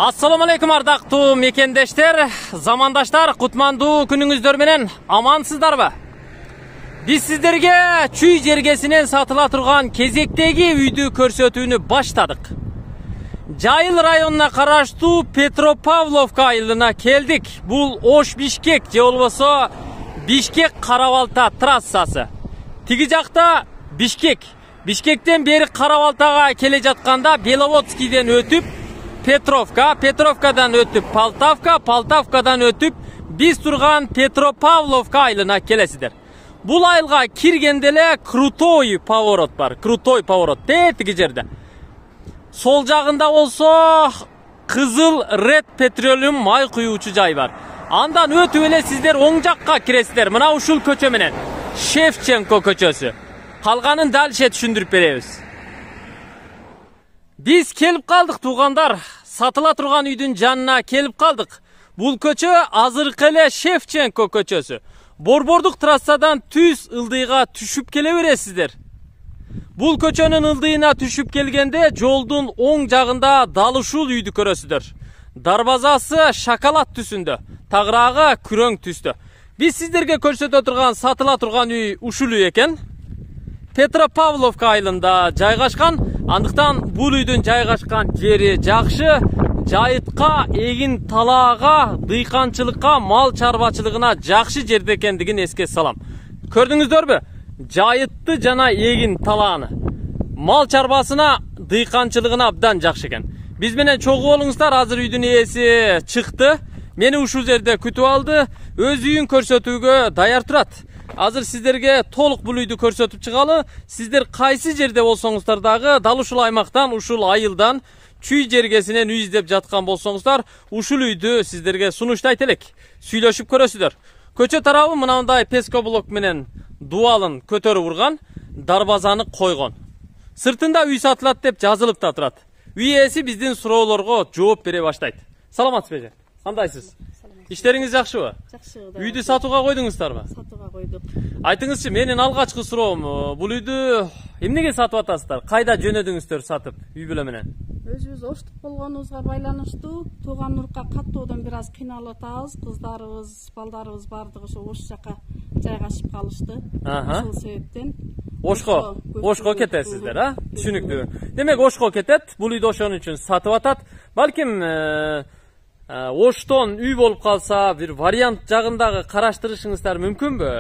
Assalamu alaikum ardактуу мекендештер, замандаштар, кутмандуу күнүңүздөр менен амансыздарбы? Биз сиздерге Чүй жергесинен сатыла турган кезектеги үйдү көрсөтүүнү баштадык. Жайыл районуна караштуу Петропавловка айылына келдик. Бул Ош-Бишкек же болбосо Бишкек-Карабалта трассасы. Тиги жакта Бишкек. Бишкектен бери Карабалтага келе жатканда Беловодскийден өтүп Петровка, Петровкадан өтүп Полтавка, Полтавкадан өтүп биз турган Петропавловка айылына келесиздер. Бул айылга киргенде эле крутой поворот бар. Крутой поворот тетиги жерде. Сол жагында болсо кызыл Red Petroleum май куюучу жай бар. Андан өтүп эле сиздер оң жакка киресиздер. Мына ушул көчө менен. Шевченко көчөсү. Калганын дальше түшүндүрүп беребиз. Биз келип калдык туугандар. Сатыла турган үйдүн жанына келип калдык. Бул көчө азыркы эле Шевченко көчөсү. Борбордук трассадан түз ылдыйга түшүп келе бересиздер. Бул көчөнүн ылдыйына түшүп келгенде жолдун оң жагында дал ушул үйдү көрөсүздөр. Дарбазасы шоколад түсүндө, тагыраагы күрөң түстө. Биз сиздерге көрсөтө турган сатыла турган үй ушул үй экен. Петропавловка айылында жайгашкан. Андыктан бул үйдүн жайгашкан жери жакшы. Жайытка, эгин талаага, дыйканчылыкка, мал чарбачылыгына жакшы жерде экендигин эске салам. Көрдүңүздөрбү? Жайытты жана эгин талааны. Мал чарбасына, дыйканчылыгына абдан жакшы экен. Биз менен чогуу болуңуздар, азыр үйдүн ээси чыкты. Мени ушул жерде күтүп алды. Өз үйүн көрсөтүүгө даяр турат. Азыр сиздерге толук бул үйдү көрсөтүп чыгалы. Сиздер кайсы жерде болсоңуздар дагы дал ушул аймактан, ушул айылдан Чүй жергесинен үй издеп жаткан болсоңуздар, ушул үйдү сиздерге сунуштайт элек. Сүйлөшүп көрөсүздөр. Көчө тарабы мынандай пескоблок менен дуалын көтөрүп урган, дарбазаны койгон. Сыртында үй сатылат деп жазылып да турат. Үй ээси биздин суроолорго жооп бере баштайт. Саламатсызбы? Кандайсыз? Иштериңиз жакшыбы? Жакшы. Үйдү сатууга койдуңуздарбы? Сатууга койдук. Айтыңызчы, менин алгачкы суроом, бул үйдү эмнеге сатып атасыздар? Кайда жөнөдүңүздөр сатып үй бүлө менен? Өзүбүз оштук болгонубузга байланыштуу, тууган урукка каттоодон бир аз кыйналып атабыз. Кыздарыбыз, балдарыбыз бардыгы ошо Ош жака жайгашып калышты. Ошол себептен Ошко кетесиздер, а? Түшүнүктүү. Демек Ошко кетет, бул үйдү ошон үчүн сатып атат. Балким Оштон үй болуп калса, бир вариант жагындагы караштырышыңыздар мүмкүнбү?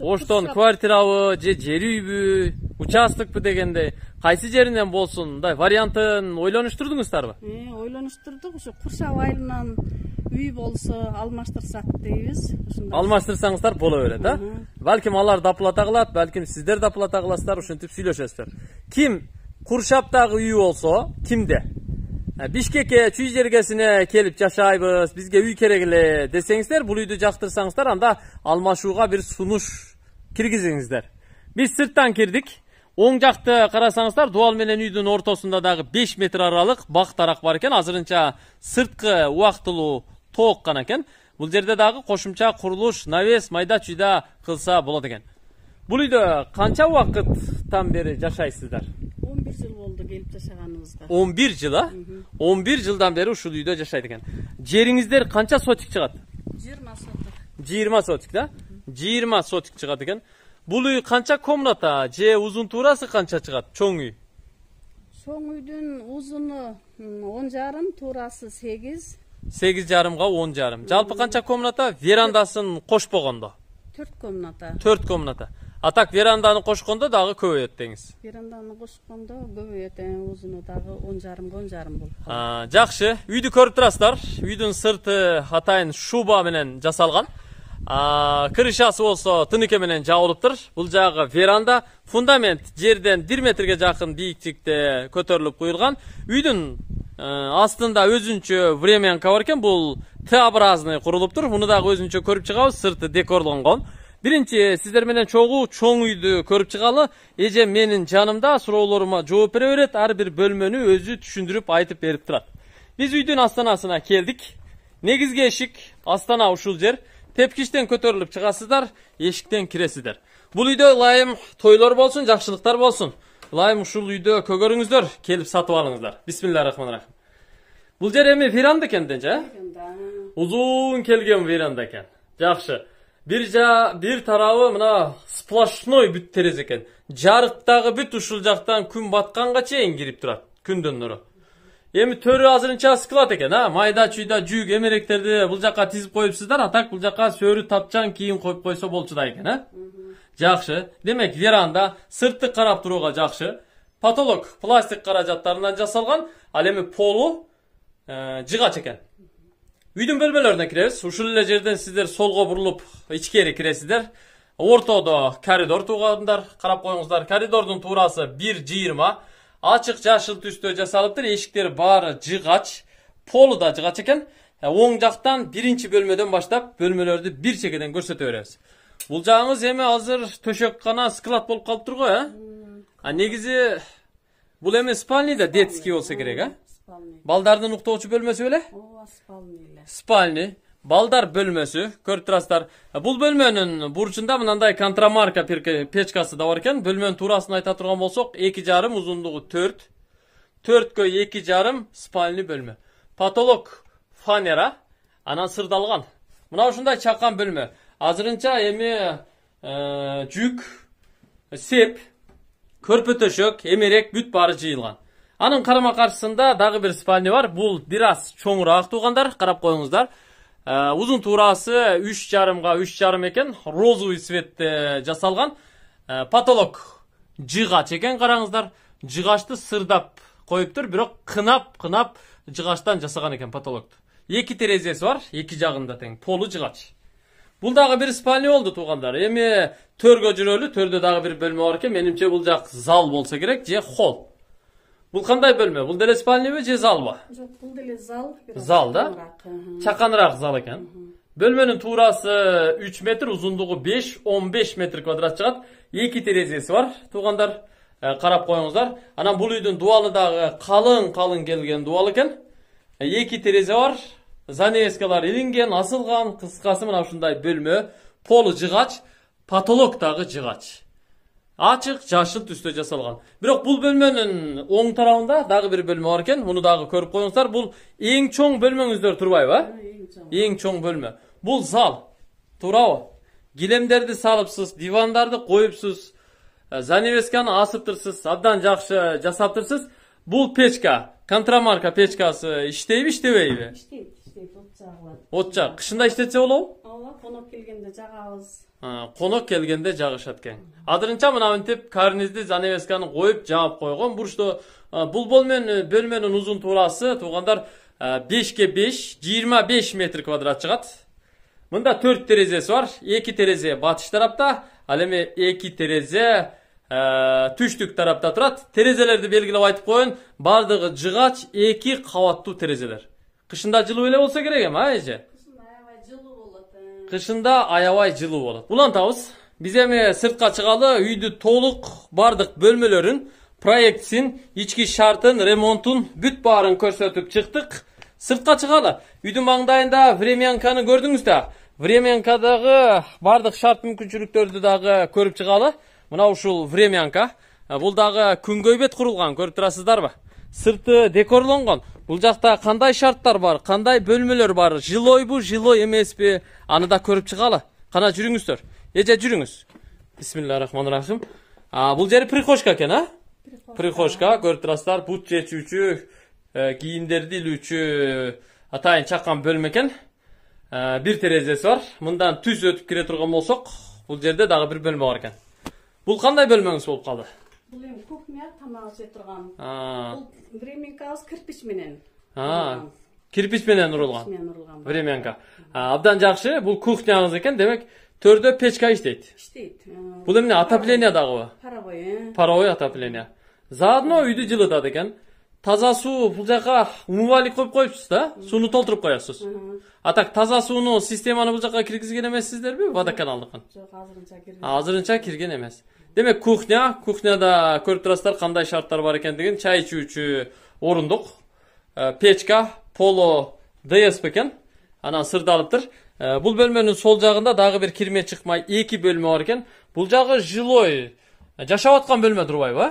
Оштон квартирабы, же жер үйбү, участокпу дегендей, кайсы жеринен болсун, мындай вариантын ойлонуштурдуңуздарбы? Ойлонуштурдук, ошо Куршап айылынан үй болсо алмаштырсак дейбиз. Алмаштырсаңыздар боло берет, а? Балким алар доплата кылат, балким сиздер доплата кыласыздар, ушинтип сүйлөшөсүздөр. Ким Куршаптагы үй болсо, кимде? Бишкекке, Чүй жергесине келип жашайбыз, бизге үй керек эле десеңиздер, бул үйдү жактырсаңыздар, анда алмашууга бир сунуш киргизиңиздер. Биз сырттан кирдик. Оң жакты карасаңыздар, дуал менен үйдүн ортосунда дагы 5 метр аралык бак тарак бар экен. Азырынча сырткы убактылуу тоок гана экен. Бул жерде дагы кошумча курулуш, навес, майда чүйда кылса болот экен. Бул үйдө канча убакыттан бери жашайсыздар? 11 жыл болду келип жашаганыбызга. 11 жыл, а? 11 жылдан бери ушул үйдө жашайт экен. Жериңиздер канча сотик чыгат? 20 сотик. 20 сотик, да? 20 сотик чыгат экен. Бул үй канча комната, же узун туурасы канча чыгат? Чоң үй. Чоң үйдүн узуну 10,5, туурасы 8. 8,5га 10,5. Жалпы канча комната? Верандасын кошпогондо? 4 комната. 4 комната. Атак веранданы кошкондо дагы көбөйөт деңиз. Веранданы кошкондо көбөйөт, узуну дагы 10,5 болуп. Жакшы. Үйдү көрүп турасыздар. Үйдүн сырты атайын шуба менен жасалган. Крышасы болсо тыныке менен жабылыптыр. Бул жагы веранда, фундамент жерден 1 метрге жакын бийиктикте көтөрүлүп куюлган. Үйдүн астында өзүнчө времянка бар экен. Бул Т-образный курулуптур. Муну дагы өзүнчө көрүп чыгабыз. Сырты декорлонгон. Биринчи сиздер менен чогуу чоң үйдү көрүп чыгалы. Эже менин жанымда суроолорума жооп бере берет. Ар бир бөлмөнү өзү түшүндүрүп айтып берип турат. Биз үйдүн астанасына келдик. Негизги эшик астана ушул жер. Тепкичтен көтөрүлүп чыгасыздар, эшиктен киресиздер. Бул үйдө ылайым тойлор болсун, жакшылыктар болсун. Ылайым ушул үйдө көгөрүңүздөр, келип сатып алыңыздар. Бисмиллахиррахманиррахим. Бул жер эми веранда экен денчи, Uzun kelgen veranda ekan. Жақсы. Bir tarafı mına splashnoy бүт tereзе ekan. Жарыктагы бүт ушул жактан күн батканга чейин кирип турат. Күндүн нуру. Эми төрү азырынча скылат экен, майда чүйда жүк эмеректерди бул жакка тизип коюпсуздар, атак бул жакка сөрү тапчан кийин коюп койсо болчу да экен, Жақсы. Демек веранда сыртты карап турууга жакшы. Потолок пластик каражаттарынан жасалган, ал эми полу жыгач экен. Үйдүн бөлмөлөрүнө киребиз. Ушул эле жерден сиздер солго бурулуп ичкери киресиздер. Ортодо коридор туугандар, карап коюңуздар. Коридордун туурасы 1,20. Ачык жашыл түстө жасалыптыр. Эшиктер баары жыгач, полу да жыгач экен. Оң жактан биринчи бөлмөдөн баштап бөлмөлөрдү бир чекеден көрсөтө беребиз. Бул жагыңыз эми азыр төшөккана склад болуп калып турго, Негизи бул эми спальный да детский болсо керек, Балдардын уктоочу бөлмөсү беле? Спальный. Балдар бөлмөсү, көрүп турасыздар. Бул бөлмөнүн бурчунда мындай контрамарка печкасы да бар экен. Бөлмөнүн туурасын айта турган болсок, 2,5 узундугу 4. 4кө 2,5 спальный бөлмө. Потолок фанера, анан сырдалган. Мына ушундай чакан бөлмө. Азырынча эми жүк, сеп, көрпө төшөк, эмерек бүт баары жыйылган. Анын карама каршысында дагы бир спальня бар. Бул бир аз чоңураак туугандар, карап коюңуздар. Узун туурасы 3,5га 3,5 экен. Розовый цветте жасалган. Потолок жыгач экен, караңыздар. Жыгачты сырдап коюптур, бирок кынап жыгачтан жасаган экен потолокту. 2 терезеси бар, 2 жагында тең, полу жыгач. Бул дагы бир спальня болду туугандар. Эми төргө жүрөлү, төрдө дагы бир бөлмө бар экен. Менимче бул жак зал болсо керек, же холл. Бул кандай бөлмө? Бул деле спальнябы же залбы? Жок, бул деле зал. Зал да? Чаканыраак зал экен. Бөлмөнүн туурасы 3 метр, узундугу 5-15 метр квадрат чыгат. 2 терезеси бар, туугандар. Карап коюңуздар. Анан бул үйдүн дуалы дагы калың келген дуал экен. 2 терезе бар. Занавескалар илинген, асылган, кыскасы мына ушундай бөлмө. Полу жыгач, потолок дагы жыгач. Ачык жашыл түстө жасалган. Бирок бул бөлмөнүн оң тарабында дагы бир бөлмө бар экен. Муну дагы көрүп коюңуздар. Бул эң чоң бөлмөңүздөр турбайбы? Эң чоң бөлмө. Бул зал. Туурабы? Килемдерди салыпсыз, дивандарды коюпсуз, занавесканы асыптырсыз, абдан жакшы жасаптырсыз. Бул печка, контрамарка печкасы иштейби, иштебейби? Иштейт, от жагылат. От жаг. Кышында иштетсе болобу? Ооба, конок келгенде жагабыз. Конок келгенде жагышат экен. Азырынча мына мынтип карнизди, занавесканы коюп, жаап койгон. Бурчта бул бөлмөнүн узун туурасы туугандар 5ке 5, 25 метр квадрат чыгат. Мында 4 терезеси бар. 2 терезе батыш тарапта, ал эми 2 терезе түштүк тарапта турат. Терезелерди белгилеп айтып коюн. Бардыгы жыгач, 2 кабаттуу терезелер. Кышында жылуу эле болсо керек эми, эже? Кышында аябай жылуу болот. Улантабыз. Биз эми сыртка чыгалы, үйдү толук бардык бөлмөлөрүн, проектсин, ички шартын, ремонтун бүт баарын көрсөтүп чыктык. Сыртка чыгалы. Үйдүн маңдайында времянканы көрдүңүз да. Времянкадагы бардык шарт мүмкүнчүлүктөрдү дагы көрүп чыгалы. Мына ушул времянка. Бул дагы күнгөй бет курулган, көрүп турасыздарбы? Сырты декорлонгон. Бул жакта кандай шарттар бар, кандай бөлмөлөр бар, жилойбу, жилой эмеспи, аны да көрүп чыгалы. Кана жүрүңүздөр. Эже жүрүңүз. Бисмиллахиррахманиррахим. Бул жери прихожка экен, Прихожка, көрүп турасыздар, бут чечүүчү, кийимдерди илүүчү атайын чакан бөлмө экен. Бир терезеси бар. Мындан түз өтүп кире турган болсок, бул жерде дагы бир бөлмө бар экен. Бул кандай бөлмөңүз болуп калды? Бул эми кухня, тамак жеп турган. Бул времянкабыз кирпич менен. Кирпич менен урулган. Времянка. Абдан жакшы. Бул кухняңыз экен. Демек, төрдө печка иштейт. Иштейт. Бул эмне отопление дагыбы? Паровой, Паровой отопление. Заодно үйдү жылытат экен. Таза суу бул жака умывальник коюп коюпсуз да? Сууну толтуруп коесуз. Атак таза сууну системаны бул жака киргизген эмессиздерби? Водоканалдыкын. Жок, азырынча кирген. Азырынча кирген эмес. Демек, кухняда көрүп турасыздар кандай шарттар бар экендигин. Чай ичүүчү орундук, печка, поло ДСП экен. Анан сырдалыптыр. Бул бөлмөнүн сол жагында дагы бир кирме чыкмай 2 бөлмө бар экен. Бул жагы жилой Жашап аткан бөлмө турбайбы?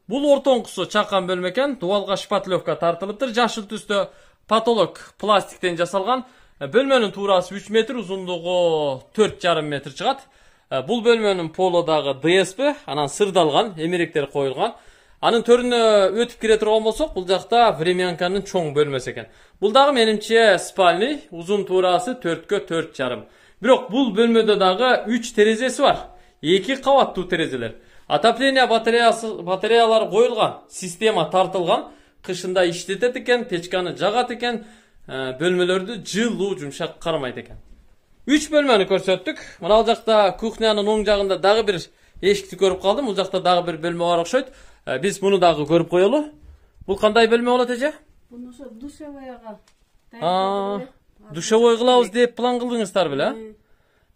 Бул ортоңкусу чаккан бөлмө экен. Дубалга шпатлевка тартылыптыр. Жашыл түстө потолок пластиктен жасалган. Бөлмөнүн туурасы 3 метр, узундугу 4,5 метр чыгат. Бул бөлмөнүн полу дагы ДСП, анан сырдалган, эмеректер коюлган. Анын төрүнө өтүп кире турган болсок, бул жакта времянканын чоң бөлмөсү экен. Бул дагы менимче спальный, узун туурасы 4кө 4,5. Бирок бул бөлмөдө дагы 3 терезеси бар. 2 кабаттуу терезелер. Отопление батареялар коюлган, система тартылган, кышында иштетет экен, печканы жагат экен, бөлмөлөрдү жылуу жумшак кармайт экен. 3 бөлмөнү көрсөттүк. Мына ал жакта кухнянын оң жагында дагы бир эшикти көрүп калдым. Бул жакта дагы бир бөлмө бар окшойт. Биз муну дагы көрүп коелу. Бул кандай бөлмө болот эже? Буну ошо душевойго. Душевой кылабыз деп план кылдыңыздар беле?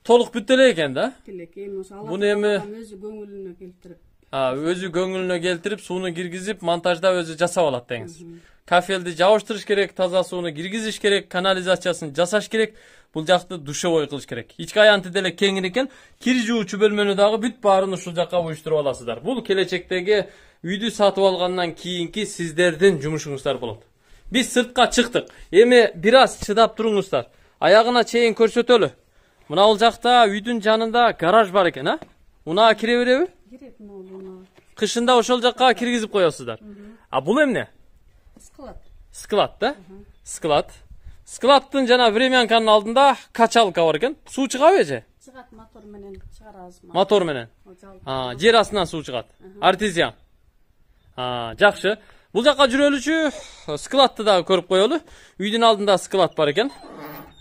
Толук бүт эле экен да? Буну эми өзү көңүлүнө келтирип. Өзү көңүлүнө келтирип, сууну киргизип, монтаждап өзү жасап алат деңиз. Кафелди жабыштырыш керек, таза сууну киргизиш керек, канализациясын жасаш керек. Бул жакты душевой кылыш керек. Ички аянты деле кеңир экен. Кир жуучу бөлмөнү дагы бүт баарын ушул жакка уюштуруп аласыздар. Бул келечектеги үйдү сатып алгандан кийинки сиздердин жумушуңуздар болот. Биз сыртка чыктык. Эми бир аз чыдап туруңуздар. Аягына чейин көрсөтөлү. Мына бул жакта үйдүн жанында гараж бар экен, а? Унаа кире береби? Кирет муну. Кышында ошол жакка киргизип коесуздар. Бул эмне? Склад. Склад да? Склад. Складтын жана времянканын алдында качалка бар экен. Суу чыгабы эже? Чыгат, мотор менен чыгарабыз. Мотор менен. Жер астынан суу чыгат. Артезиан. Жакшы. Бул жакка жүрөлүчү складты дагы көрүп коелу. Үйдүн алдында склад бар экен.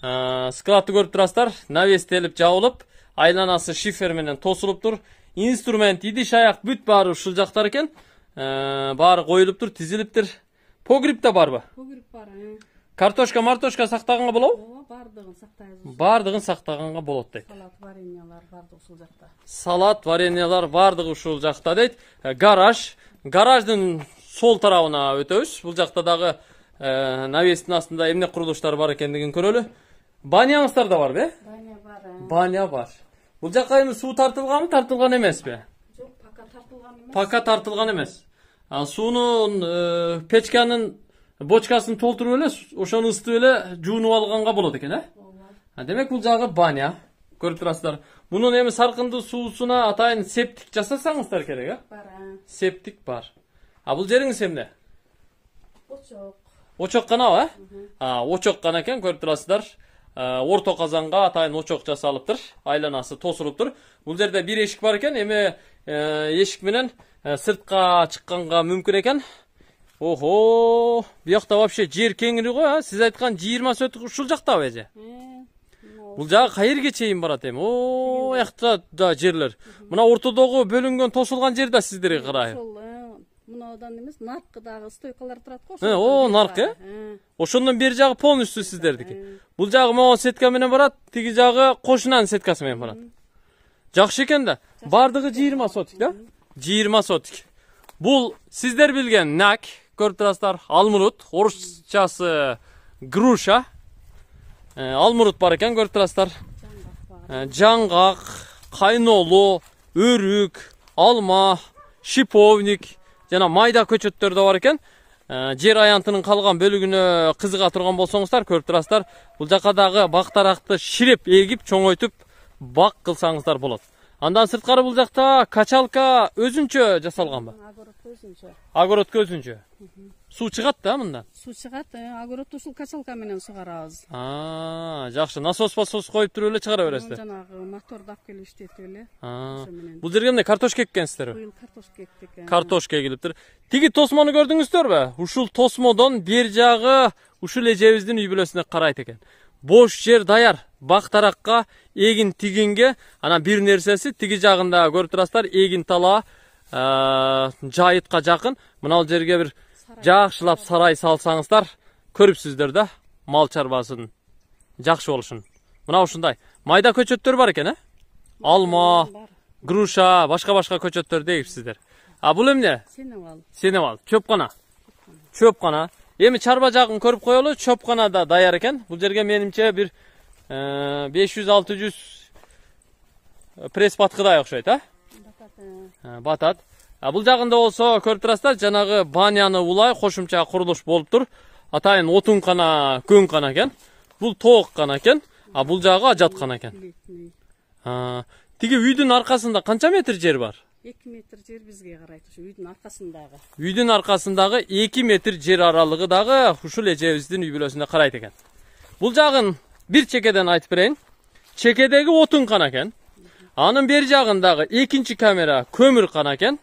Складты көрүп турасыздар. Навестелип жабылып, айланасы шифер менен тосулуптур. Инструмент, идиш аяк бүт баары ушул жактар экен. Баары коюлуптур, тизилиптир. Погреб да барбы? Погреб бар. Картошка, мартошка сактаганга болобу? Бардыгын сактайбыз. Бардыгын сактаганга болот дейт. Салат, вареньялар бардыгы ушул жакта. Салат, вареньялар бардыгы ушул жакта дейт. Гараж. Гараждын сол тарабына өтөбүз. Бул жакта дагы навестин астында эмне курулуштар бар экендигин көрөлү. Баняңыздар да барбы? Баня бар. Баня бар. Бул жакка эми суу тартылганбы, тартылган эмеспи? Жок, пока тартылган эмес. Пока тартылган эмес. Суунун печканын бочкасын толтуруп эле, ошону ысытып эле жуунуп алганга болот экен, Демек бул жагы баня. Көрүп турасыздар. Мунун эми саркындуу суусуна атайын септик жасасаңыздар керек, Бар. Септик бар. Бул жериңиз эмне? Очок. Очок канабы, Очок кана экен, көрүп турасыздар. Орто казанга атайын очок жасалыптыр. Айланасы тосулуптур. Бул жерде бир эшик бар экен. Эми эшик менен сыртка чыкканга мүмкүн экен. Охо, буякта вообще жер кеңири го, Сиз айткан 20 соток ушул жактабы эже? Бул жагы кайерге чейин барат эми? О, якта да жерлер. Мына ортодогу бөлүнгөн тосулган жер да сиздерге карайбы? Мунадан эмес, наркы дагы стойкалар турат го. О, нарк, Ошондон бери жагы полностью сиздердики. Бул жагы могу сетка менен барат, тиги жагы кошунанын сеткасы менен барат. Жакшы экен да. Бардыгы 20 сотик да? 20 сотик. Бул сиздер билген нак, көрүп турасыздар, алмурут, орусчасы груша. Алмурут бар экен, көрүп турасыздар. Жаңгак, кайнолу, өрүк, алма, шиповник жана майда көчөттөр да бар экен. Жер аянтынын калган бөлүгүнө кызыга турган болсоңуздар, көрүп турасыздар. Бул жакка дагы бактаракты ширеп эгип, чоңойтуп бак кылсаңыздар болот. Андан сырткары бул жакта качалка өзүнчө жасалганбы? Огородко өзүнчө. Суу чыгат да мындан? Суу чыгат, огородду ушул качалка менен сугарабыз. Жакшы. Насос коюп туруп эле чыгара бересиздер. Жанагы моторду алып келип иштетип эле. Бул жерге эмне картошка эккенсиздерби? Быйыл картошка эктик. Картошка эгилиптир. Тиги тосмону көрдүңүздөрбү? Ушул тосмодон бер жагы ушул эжебиздин үй бүлөсүнө карайт экен. Бош жер даяр. Бактаракка, эгин тигинге, анан бир нерсеси тиги жагында көрүп турасыздар, эгин тала жайытка жакын. Мына бул жерге бир жакшылап сарай салсаңыздар, көрүпсүздөр да, мал чарбасын жакшы болушун. Мына ушундай майда көчөттөр бар экен, Алма, груша, башка көчөттөр дегипсиздер. Бул эмне? Сенебал. Сенебал, чөпкана. Чөпкана. Эми чарба жагын көрүп коелу, чөпкана да даяр экен. Бул жерге менимче бир 500-600 пресс баткыдай окшойт, Батат. Бул жагында болсо көрүп турасыздар, жанагы баняны улай кошумча курулуш болуп тур. Атайын отун кана, көң кана экен. Бул тоок кана экен. Бул жагы ажаткан экен. Тиги үйдүн аркасында канча метр жер бар? 2 метр жер бизге карайт, ушу үйдүн аркасындагы. Үйдүн аркасындагы 2 метр жер аралыгы дагы ушул эжебиздин үй бүлөсүнө карайт экен. Бул жагын бир чекеден айтып берейин. Чекедеги отун кана экен. Анын бери жагындагы экинчи камера көмүр кана экен.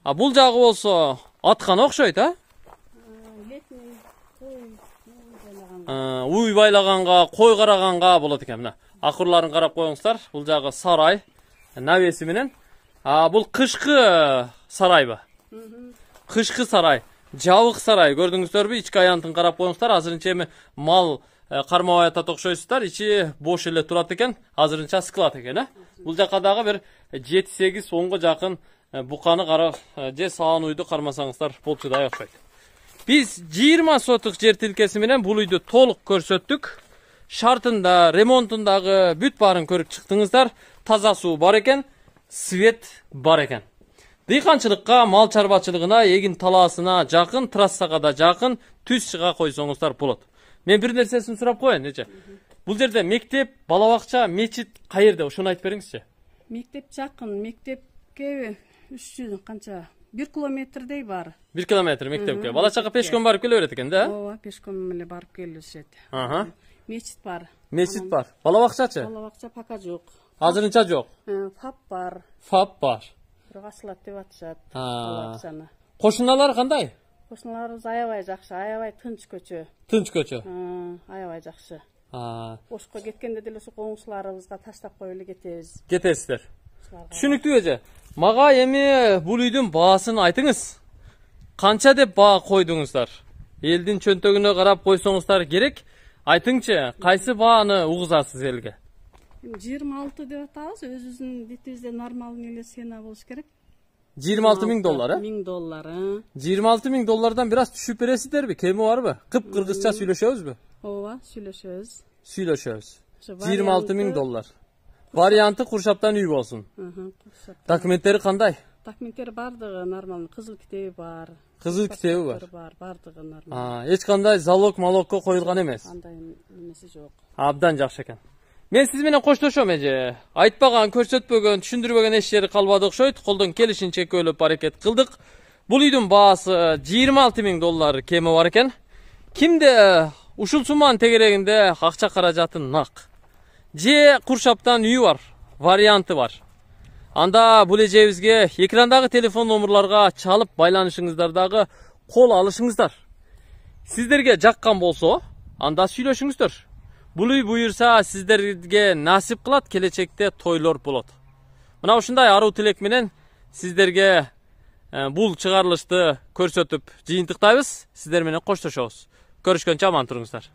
Бул жагы болсо аткана окшойт, Уй байлаганга, кой караганга болот экен. Мына акырларын карап коюңуздар. Бул жагы сарай, навеси менен. Бул кышкы сарайбы? Кышкы сарай, жабык сарай. Көрдүңүздөрбү? Ички аянтын карап коюңуздар. Азырынча эми мал кармабай атат окшойсуздар. Ичи бош эле турат экен. Азырынча склад экен, Бул жака дагы бир 7-8-10 жакын буканы карап же саан уйду кармасаңыздар болчудай окшойт. Биз 20 сотук жер тилкеси менен бул үйдү толук көрсөттүк. Шартында, ремонтундагы бүт баарын көрүп чыктыңыздар. Таза суу бар экен, свет бар экен. Дыйканчылыкка, мал чарбачылыгына, эгин талаасына жакын, трассага да жакын түз чыга койсоңуздар болот. Мен бир нерсесин сурап коеюн, эже. Бул жерде мектеп, бала бакча, мечит кайерде? Ошону айтып бериңизчи. Мектеп жакын, мектепке 300 канча 1 километрдей бар. 1 километр мектепке. Бала чака пешком барып келе берет экен да? Ооба, пешком эле барып келишет. Мечит бар. Мечит бар. Бала бакчачы? Бала бакча пока жок. Азырынча жок. ФАП бар. ФАП бар. Бирок ачылат деп атышат. Бала бакчаны. Кошуналар кандай? Кошуналарыбыз аябай жакшы, аябай тынч көчө. Тынч көчө. Аябай жакшы. Ошко кеткенде деле ошо коңшуларыбызга таштап коюп эле кетебиз. Кетесиздер. Түшүнүктүү эже. Мага эми бул үйдүн баасын айтыңыз. Канча деп баа койдуңуздар? Элдин чөнтөгүнө карап койсоңуздар керек. Айтыңчы, кайсы бааны угузасыз элге? 26 деп атабыз, өзүбүздүн бетибизде нормалдуу эле цена болуш керек. 26 000 доллар, $1000 доллар. 26 000 доллардан бир аз түшүп бересиздерби? Кеми барбы? Кып-кыргызча сүйлөшөбүзбү? Ооба, сүйлөшөбүз. 26 000 доллар. Варианты Куршаптан үй болсун. Документтери кандай? Документтери бардыгы нормалдуу, кызыл китеби бар. Кызыл китеби бар. Бардыгы нормалдуу. Эч кандай залог, малокко коюлган эмес. Андай эмеси жок. Абдан жакшы экен. Мен сиз менен коштошом эже. Айтпаган, көрсөтпөгөн, түшүндүрбөгөн эч жери калбады окшойт. Колдон келишинче көөлөп аракет кылдык. Бул үйдүн баасы 26 000 доллар кеми бар экен. Кимде ушул суманын тегерегинде акча каражаты нак. Же Куршаптан үй бар, варианты бар. Анда бул эжебизге экрандагы телефон номерларга чалып байланышыңыздар дагы кол алышыңыздар. Сиздерге жаккан болсо, анда сүйлөшүңүздөр. Бул үй буюрса сиздерге насип кылат, келечекте тойлор болот. Мына ушундай аруу тилек менен сиздерге бул чыгарылышты көрсөтүп жыйынтыктайбыз. Сиздер менен коштошобуз. Көрүшкөнчө аман туруңуздар.